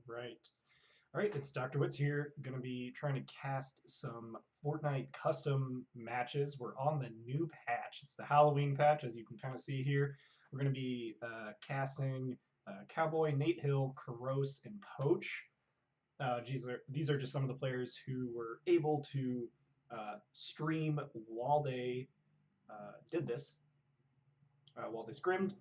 Right. All right, it's Dr. Witz here. Going to be trying to cast some Fortnite custom matches. We're on the new patch. It's the Halloween patch, as you can kind of see here. We're going to be casting Cowboy, Nate Hill, Karos, and Poach. These are just some of the players who were able to stream while they did this, while they scrimmed.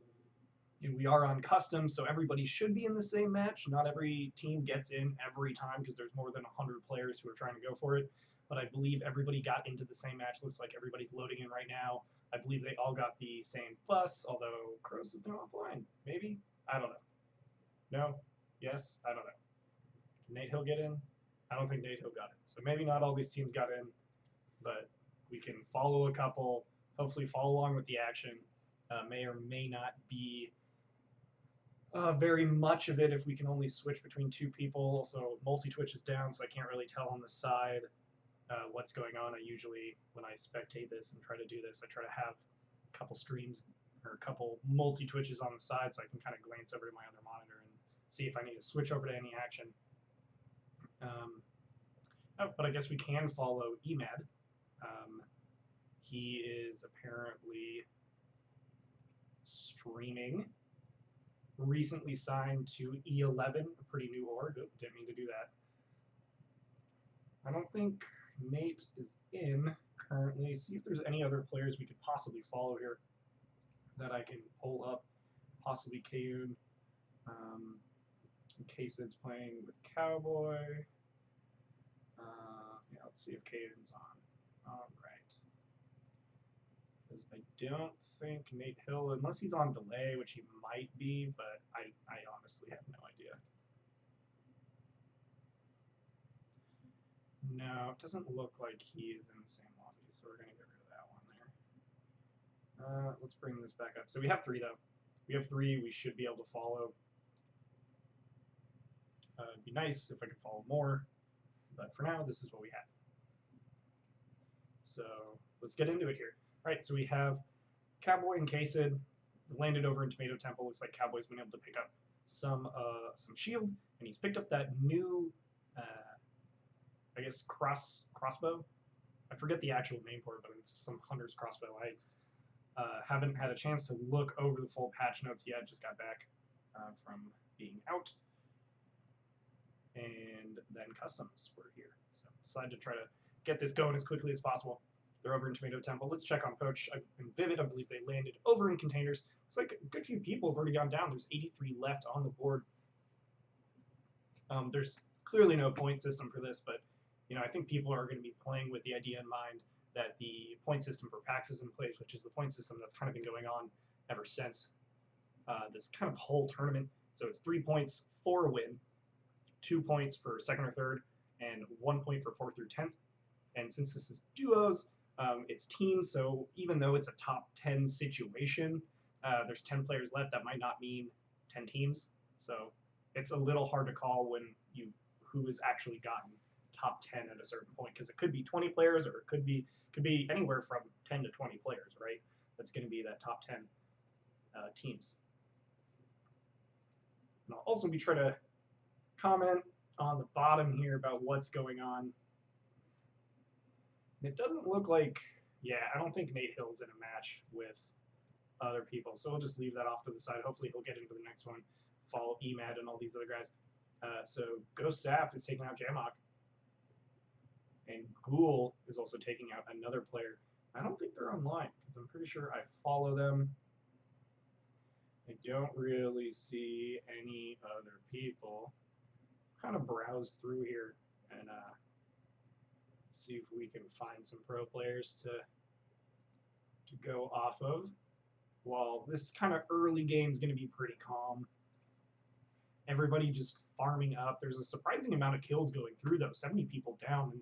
And we are on custom, so everybody should be in the same match. Not every team gets in every time because there's more than 100 players who are trying to go for it. But I believe everybody got into the same match. Looks like everybody's loading in right now. I believe they all got the same bus, although Kroos is now offline. Maybe? I don't know. No? Yes? I don't know. Did Nate Hill get in? I don't think Nate Hill got in. So maybe not all these teams got in, but we can follow a couple, hopefully follow along with the action. May or may not be very much of it if we can only switch between two people. So multi-twitch is down, so I can't really tell on the side what's going on. I usually, when I spectate this and try to do this, I try to have a couple streams or a couple multi-twitches on the side so I can kind of glance over to my other monitor and see if I need to switch over to any action. But I guess we can follow Emad. He is apparently streaming. Recently signed to E11, a pretty new org. Oh, didn't mean to do that. I don't think Nate is in currently. See if there's any other players we could possibly follow here that I can pull up. Possibly Kayun. Kaysid's playing with Cowboy. Yeah, let's see if Kayun's on. All right. Because I don't think Nate Hill, unless he's on delay, which he might be, but I honestly have no idea. No, it doesn't look like he is in the same lobby, so we're going to get rid of that one there. Let's bring this back up. So we have three, though. We have three we should be able to follow. It'd be nice if I could follow more, but for now, this is what we have. So let's get into it here. All right, so we have Cowboy and Kaysid landed over in Tomato Temple. Looks like Cowboy's been able to pick up some shield, and he's picked up that new, I guess, crossbow. I forget the actual name for it, but it's some hunter's crossbow. I haven't had a chance to look over the full patch notes yet. Just got back from being out. And then customs were here. So decided to try to get this going as quickly as possible. They're over in Tomato Temple. Let's check on Poach and Vivid. I believe they landed over in containers. Looks like a good few people have already gone down. There's 83 left on the board. There's clearly no point system for this, but I think people are going to be playing with the idea in mind that the point system for packs is in place, which is the point system that's kind of been going on ever since this kind of whole tournament. So it's 3 points for a win, 2 points for second or third, and 1 point for fourth through 10th. And since this is duos, it's teams, so even though it's a top 10 situation, there's 10 players left. That might not mean 10 teams. So it's a little hard to call who has actually gotten top 10 at a certain point, because it could be 20 players, or it could be anywhere from 10 to 20 players, right? That's going to be that top 10 teams. And I'll also be trying to comment on the bottom here about what's going on. And it doesn't look like, I don't think Nate Hill's in a match with other people, so we'll just leave that off to the side. Hopefully he'll get into the next one, follow Emad and all these other guys. So Ghost Saf is taking out Jamok, and Ghoul is also taking out another player. I don't think they're online, because I'm pretty sure I follow them. I don't really see any other people. Kind of browse through here and see if we can find some pro players to go off of. While this kind of early game is going to be pretty calm. Everybody just farming up. There's a surprising amount of kills going through, though. 70 people down,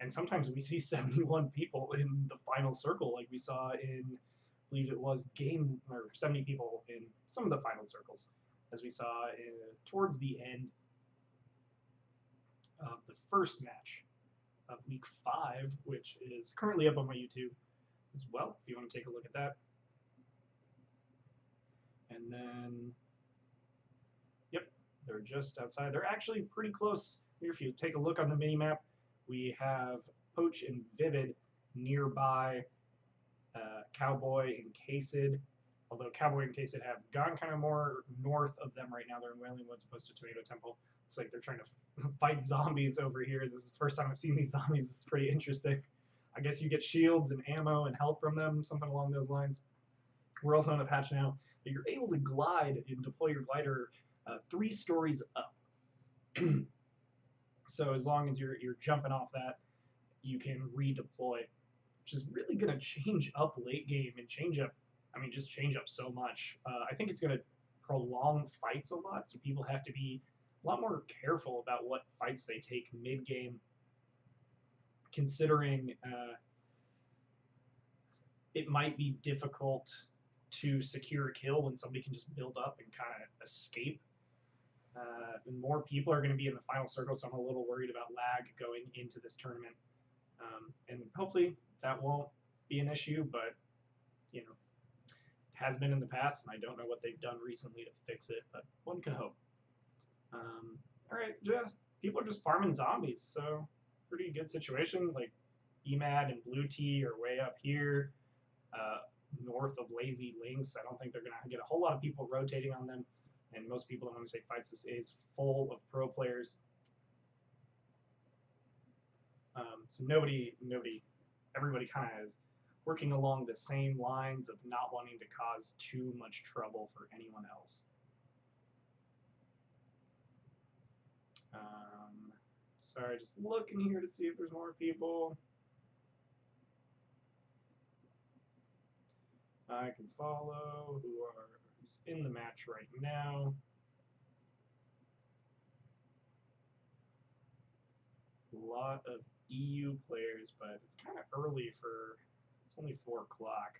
and sometimes we see 71 people in the final circle, like we saw in, I believe it was 70 people in some of the final circles, as we saw towards the end of the first match of week 5, which is currently up on my YouTube as well, if you want to take a look at that. And then, yep, there are just outside. They're actually pretty close. Here, if you take a look on the mini map, we have Poach and Vivid nearby, Cowboy and Cased. Although Cowboy and Cased have gone kind of more north of them right now. They're in Wailing Woods, opposed to Tomato Temple. Looks like they're trying to fight zombies over here. This is the first time I've seen these zombies. It's pretty interesting. I guess you get shields and ammo and health from them, something along those lines. We're also in a patch now that you're able to glide and deploy your glider 3 stories up. So as long as you're jumping off that, you can redeploy, which is really going to change up late game and just change up so much. I think it's going to prolong fights a lot, so people have to be a lot more careful about what fights they take mid game, considering it might be difficult to secure a kill when somebody can just build up and kind of escape. And more people are going to be in the final circle, so I'm a little worried about lag going into this tournament. And hopefully that won't be an issue, but it has been in the past, and I don't know what they've done recently to fix it, but one can hope. All right, people are just farming zombies, so pretty good situation. Like EMAD and Blue Tea are way up here, north of Lazy Links. I don't think they're going to get a whole lot of people rotating on them, and most people don't want to take fights. This is full of pro players. So everybody kind of is working along the same lines of not wanting to cause too much trouble for anyone else. Sorry, just looking here to see if there's more people I can follow who's in the match right now. A lot of EU players, but it's kind of early for, it's only 4 o'clock.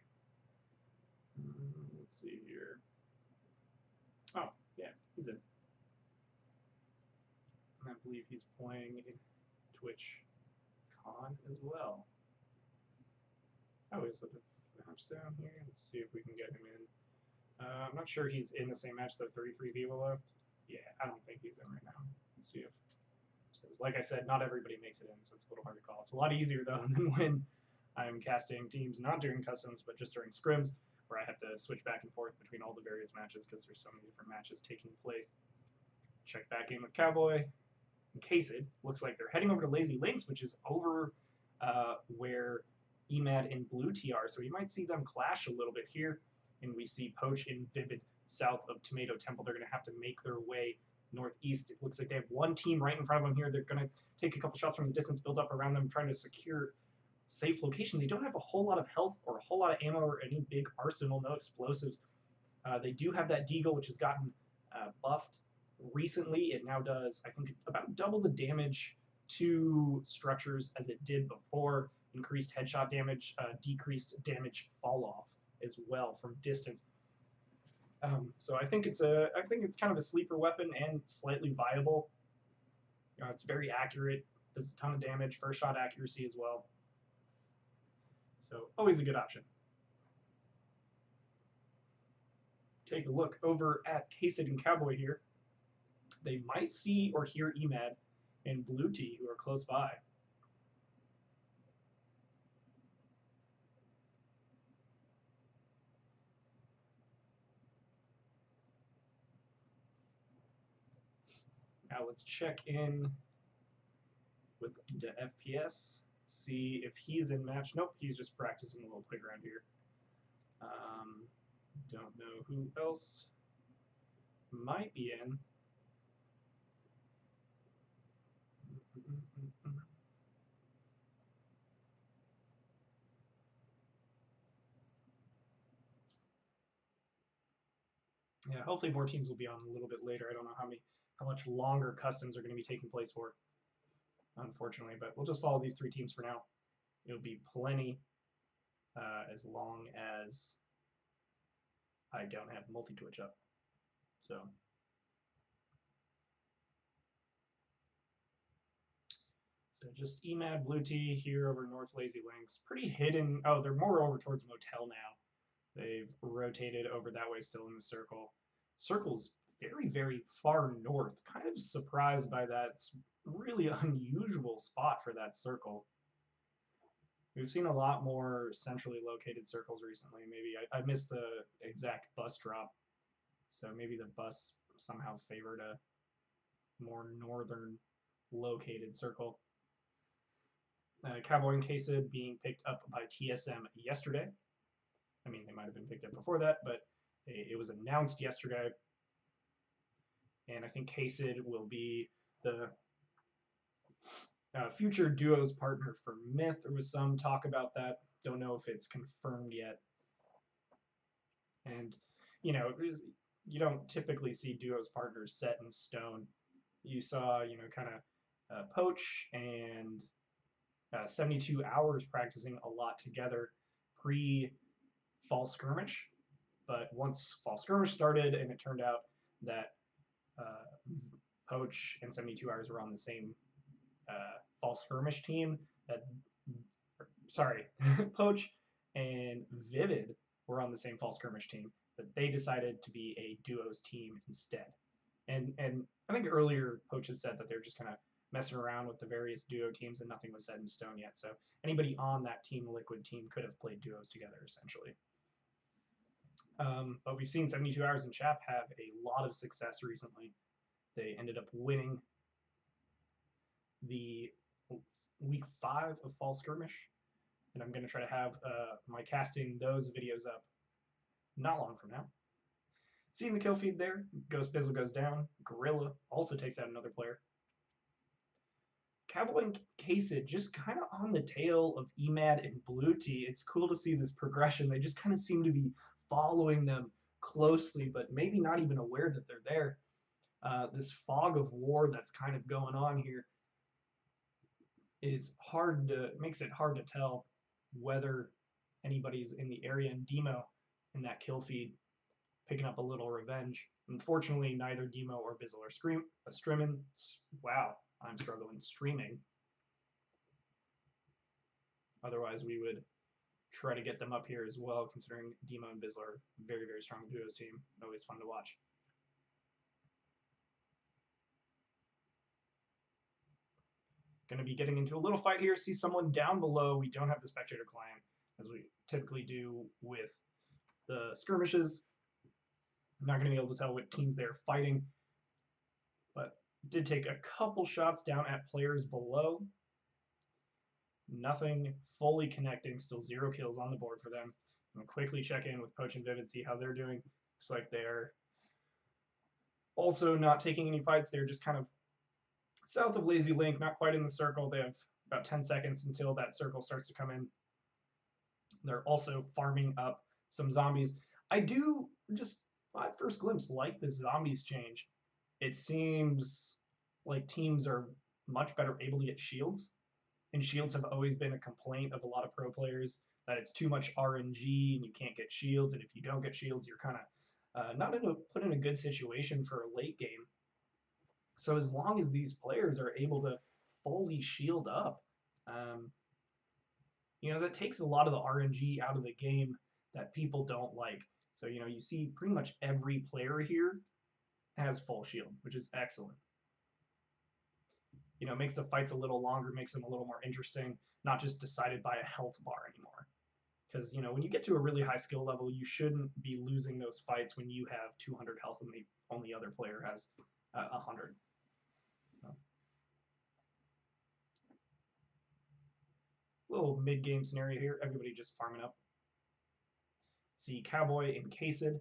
Let's see here. Oh, yeah, he's in. I believe he's playing in Twitch Con as well. Oh, he's a match down here. Let's see if we can get him in. I'm not sure he's in the same match. There are 33 people left. Yeah, I don't think he's in right now. Let's see if, like I said, not everybody makes it in, so it's a little hard to call. It's a lot easier though than when I'm casting teams not doing customs, but just during scrims, where I have to switch back and forth between all the various matches because there's so many different matches taking place. Check back in with Cowboy. In case it looks like they're heading over to Lazy Links, which is over where EMAD and Blue Tea are. So you might see them clash a little bit here. And we see Poach and Vivid south of Tomato Temple. They're going to have to make their way northeast. It looks like they have one team right in front of them here. They're going to take a couple shots from the distance, build up around them, trying to secure safe location. They don't have a whole lot of health or a whole lot of ammo or any big arsenal, no explosives. They do have that Deagle, which has gotten buffed recently. It now does, I think, about double the damage to structures as it did before. Increased headshot damage, decreased damage fall off as well from distance. So I think it's kind of a sleeper weapon and slightly viable. It's very accurate, does a ton of damage, first shot accuracy as well. So always a good option. Take a look over at Cased and Cowboy here. They might see or hear EMAD and Blue Tea, who are close by. Now let's check in with the FPS, see if he's in match. Nope, he's just practicing a little playground here. Don't know who else might be in. Yeah, hopefully more teams will be on a little bit later. I don't know how much longer customs are going to be taking place for, unfortunately, but we'll just follow these 3 teams for now. It'll be plenty as long as I don't have multi-twitch up. So just EMAD, Blue Tea here over North Lazy Links. Pretty hidden. Oh, they're more over towards Motel now. They've rotated over that way, still in the circle. Circle's very, very far north. Kind of surprised by that. It's really unusual spot for that circle. We've seen a lot more centrally located circles recently. Maybe I missed the exact bus drop, so maybe the bus somehow favored a more northern located circle. Cowboy and Quesid being picked up by TSM yesterday. I mean, they might have been picked up before that, but it was announced yesterday. And I think Quesid will be the future duos partner for Myth. There was some talk about that. Don't know if it's confirmed yet. And, you know, you don't typically see duos partners set in stone. You saw, kind of Poach and 72 hours practicing a lot together pre fall skirmish. But once fall skirmish started and it turned out that Poach and 72 hours were on the same fall skirmish team, that sorry, Poach and Vivid were on the same fall skirmish team, but they decided to be a duos team instead. And I think earlier Poach had said that they're just kind of messing around with the various duo teams and nothing was set in stone yet. So anybody on that Team Liquid team could have played duos together essentially. But we've seen 72 Hours and Chap have a lot of success recently. They ended up winning the week 5 of Fall Skirmish, and I'm going to try to have my casting those videos up not long from now. Seeing the kill feed there, Ghost Bizzle goes down. Gorilla also takes out another player. Cowboy and Quesid just kind of on the tail of Emad and Blue Tea. It's cool to see this progression. They just kind of seem to be following them closely, but maybe not even aware that they're there. This fog of war that's kind of going on here makes it hard to tell whether anybody's in the area. And Demo in that kill feed picking up a little revenge. Unfortunately, neither Demo or Bizzle are streaming. Wow, I'm struggling streaming. Otherwise, we would try to get them up here as well, considering Demo and Bizzle are very, very strong duos team. Always fun to watch. Going to be getting into a little fight here. See someone down below. We don't have the spectator client, as we typically do with the skirmishes. I'm not going to be able to tell what teams they're fighting, but did take a couple shots down at players below. Nothing fully connecting, still 0 kills on the board for them. I'm going to quickly check in with Poach and Vivid, see how they're doing. Looks like they're also not taking any fights. They're just kind of south of Lazy Link, not quite in the circle. They have about 10 seconds until that circle starts to come in. They're also farming up some zombies. I do just, at first glimpse, like this zombies change. It seems like teams are much better able to get shields. And shields have always been a complaint of a lot of pro players, that it's too much RNG and you can't get shields. And if you don't get shields, you're kind of not put in a good situation for a late game. So as long as these players are able to fully shield up, that takes a lot of the RNG out of the game that people don't like. So, you see pretty much every player here has full shield, which is excellent. It makes the fights a little longer, makes them a little more interesting, not just decided by a health bar anymore. Because, when you get to a really high skill level, you shouldn't be losing those fights when you have 200 health and the only other player has 100. Little mid-game scenario here. Everybody just farming up. See Cowboy and Quesid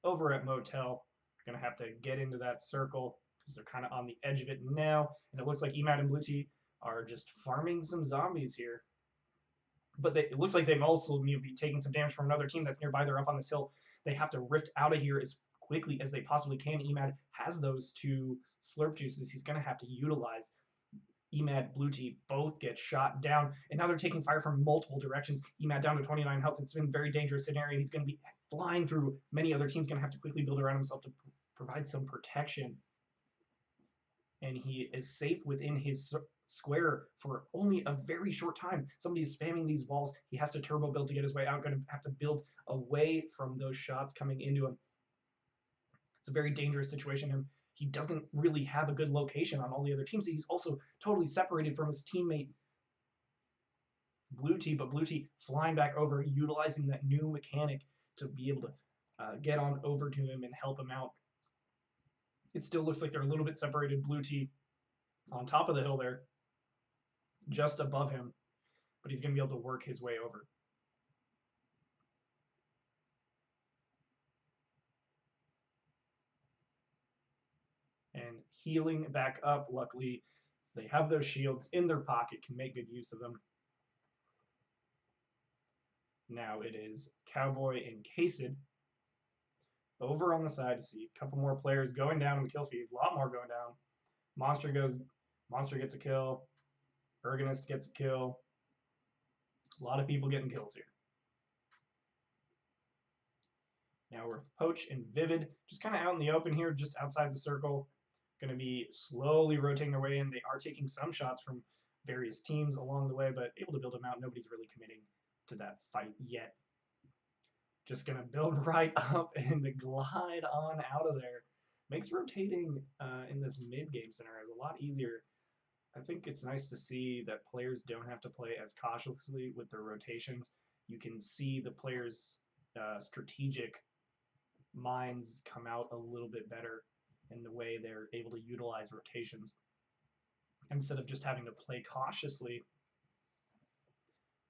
over at Motel. Going to have to get into that circle because they're kind of on the edge of it now. And it looks like Emad and Blue Tea are just farming some zombies here. But it looks like they've also be taking some damage from another team that's nearby. They're up on this hill. They have to rift out of here as quickly as they possibly can. Emad has those 2 slurp juices he's going to have to utilize. Emad, Blue Tea both get shot down, and now they're taking fire from multiple directions. Emad down to 29 health. It's been a very dangerous scenario. He's going to be flying through many other teams, going to have to quickly build around himself to provide some protection. And he is safe within his square for only a very short time. Somebody is spamming these walls. He has to turbo build to get his way out. Going to have to build away from those shots coming into him. It's a very dangerous situation. He doesn't really have a good location on all the other teams. He's also totally separated from his teammate Blue Tea, but Blue Tea flying back over, utilizing that new mechanic to be able to get on over to him and help him out. It still looks like they're a little bit separated. Blue Tea on top of the hill there, just above him, but he's going to be able to work his way over. And healing back up, luckily, they have those shields in their pocket, can make good use of them. Now it is Cowboy and Cased over on the side to see a couple more players going down in the kill feed. A lot more going down. Monster gets a kill. Ergonist gets a kill. A lot of people getting kills here. Now we're with Poach and Vivid, just kind of out in the open here, just outside the circle. Going to be slowly rotating their way in. They are taking some shots from various teams along the way, but able to build them out. Nobody's really committing to that fight yet. Just going to build right up and glide on out of there. Makes rotating in this mid-game scenario a lot easier. I think it's nice to see that players don't have to play as cautiously with their rotations. You can see the players' strategic minds come out a little bit better in the way they're able to utilize rotations instead of just having to play cautiously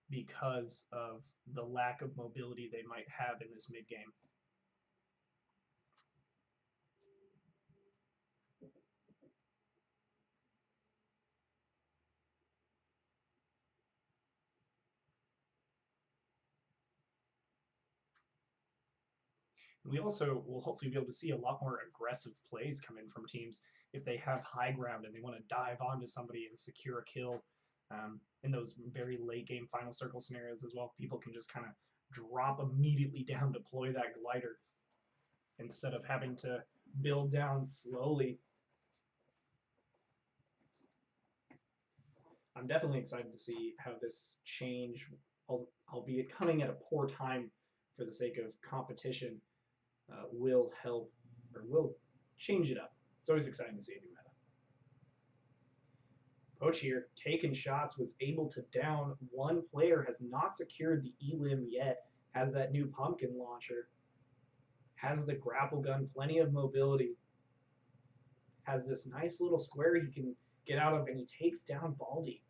because of the lack of mobility they might have in this mid-game. We also will hopefully be able to see a lot more aggressive plays come in from teams if they have high ground and they want to dive onto somebody and secure a kill. In those very late game final circle scenarios as well, people can just kind of drop immediately down, deploy that glider instead of having to build down slowly. I'm definitely excited to see how this change, albeit coming at a poor time for the sake of competition, will help or will change it up. It's always exciting to see a new meta. Poach here, taking shots, was able to down one player, has not secured the elim yet, has that new pumpkin launcher, has the grapple gun, plenty of mobility, has this nice little square he can get out of, and he takes down Baldy.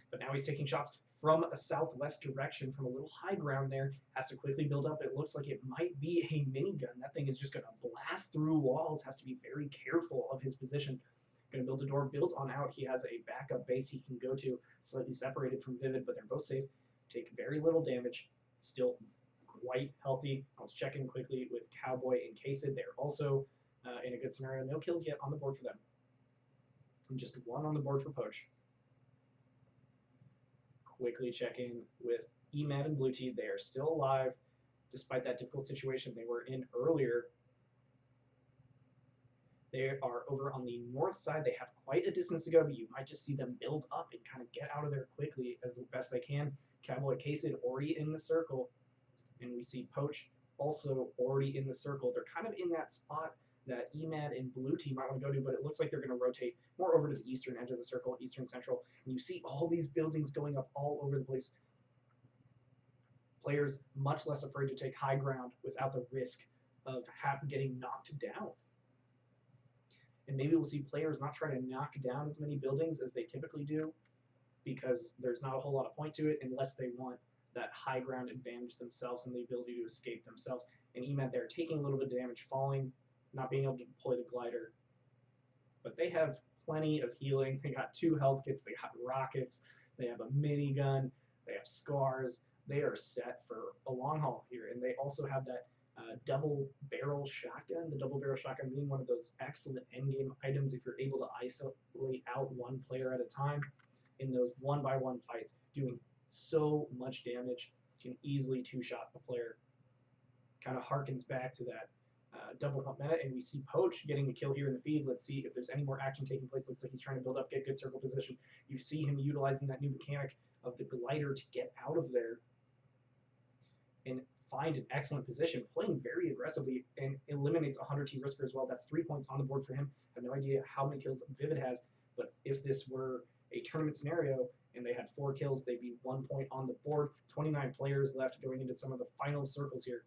But now he's taking shots from a southwest direction from a little high ground there, has to quickly build up. It looks like it might be a minigun. That thing is just going to blast through walls, has to be very careful of his position. Going to build a door, build on out. He has a backup base he can go to, slightly separated from Vivid, but they're both safe. Take very little damage, still quite healthy. Let's check in quickly with Cowboy and Cased. They're also in a good scenario. No kills yet on the board for them. And just one on the board for Poach. Quickly check in with Emad and Blue Tea. They are still alive despite that difficult situation they were in earlier. They are over on the north side. They have quite a distance to go, but you might just see them build up and kind of get out of there quickly as the best they can. Cowboy Cased already in the circle, and we see Poach also already in the circle. They're kind of in that spot that Emad and Blue Tea might want to go to, but it looks like they're going to rotate more over to the eastern edge of the circle, eastern central, and you see all these buildings going up all over the place. Players much less afraid to take high ground without the risk of getting knocked down. And maybe we'll see players not try to knock down as many buildings as they typically do because there's not a whole lot of point to it unless they want that high ground advantage themselves and the ability to escape themselves. And Emad there taking a little bit of damage, falling, not being able to deploy the glider. But they have plenty of healing. They got 2 health kits, they got rockets, they have a minigun, they have scars. They are set for a long haul here. And they also have that double barrel shotgun, the double barrel shotgun being one of those excellent endgame items if you're able to isolate out one player at a time in those 1-by-1 fights, doing so much damage, can easily 2-shot a player. Kind of harkens back to that double pump meta, and we see Poach getting the kill here in the feed. Let's see if there's any more action taking place. Looks like he's trying to build up, get good circle position. You see him utilizing that new mechanic of the glider to get out of there. And find an excellent position, playing very aggressively, and eliminates a 100 T risker as well. That's 3 points on the board for him. I have no idea how many kills Vivid has, but if this were a tournament scenario and they had 4 kills, they'd be 1 point on the board. 29 players left going into some of the final circles here.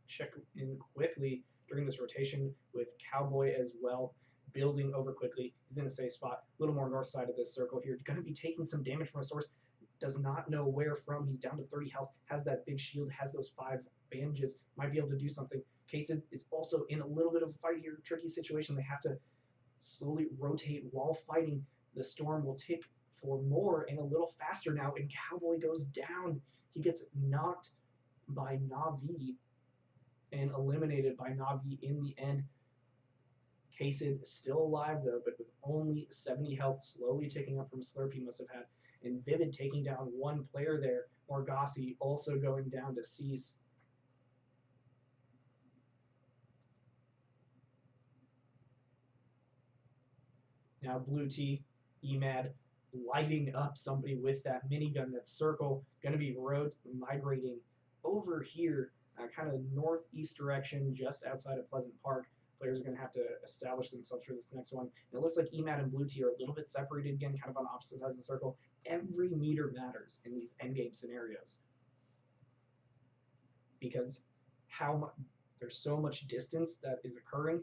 Check in quickly during this rotation with Cowboy as well, building over quickly. He's in a safe spot, a little more north side of this circle here. Going to be taking some damage from a source. Does not know where from. He's down to 30 health, has that big shield, has those 5 bandages, might be able to do something. Kasid is also in a little bit of a fight here, tricky situation. They have to slowly rotate while fighting. The storm will tick for more and a little faster now, and Cowboy goes down. He gets knocked by Na'Vi and eliminated by Na'Vi in the end. Kasid still alive though, but with only 70 health, slowly ticking up from Slurp he must have had. And Vivid taking down one player there. Morgassi also going down to cease. Now Blue T, Emad lighting up somebody with that minigun, that circle, going to be road migrating over here, kind of northeast direction, just outside of Pleasant Park. Players are going to have to establish themselves for this next one. And it looks like Emad and Blue T are a little bit separated again, kind of on opposite sides of the circle. Every meter matters in these endgame scenarios because there's so much distance that is occurring.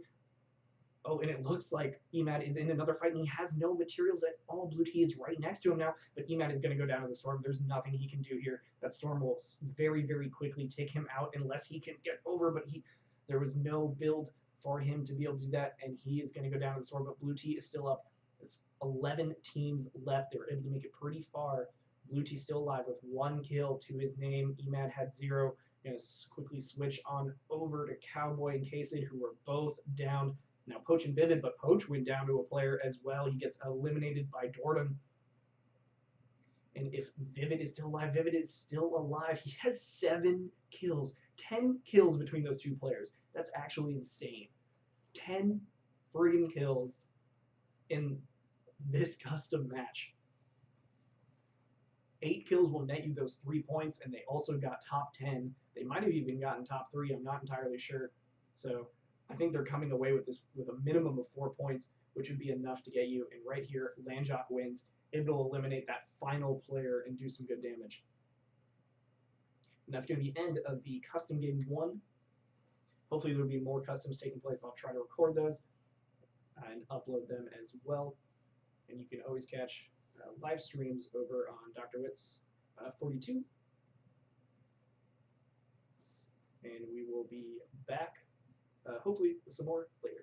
Oh, and it looks like Emad is in another fight, and he has no materials at all. Blue T is right next to him now, but Emad is going to go down to the storm. There's nothing he can do here. That storm will very, very quickly take him out unless he can get over, but there was no build for him to be able to do that, and he is going to go down to the storm, but Blue T is still up. It's 11 teams left. They were able to make it pretty far. Blue T still alive with 1 kill to his name. Emad had 0. Going to quickly switch on over to Cowboy and Kasid, who were both down. Now Poach and Vivid, but Poach went down to a player as well. He gets eliminated by Dordon. And if Vivid is still alive, Vivid is still alive. He has 7 kills. 10 kills between those two players. That's actually insane. 10 friggin' kills in this custom match. 8 kills will net you those 3 points, and they also got top 10. They might have even gotten top 3. I'm not entirely sure. So I think they're coming away with this with a minimum of 4 points, which would be enough to get you. And right here, Lanjok wins. It'll eliminate that final player and do some good damage. And that's going to be the end of the custom game 1. Hopefully there will be more customs taking place. I'll try to record those and upload them as well. And you can always catch live streams over on Dr. Witz 42. And we will be back hopefully with some more later.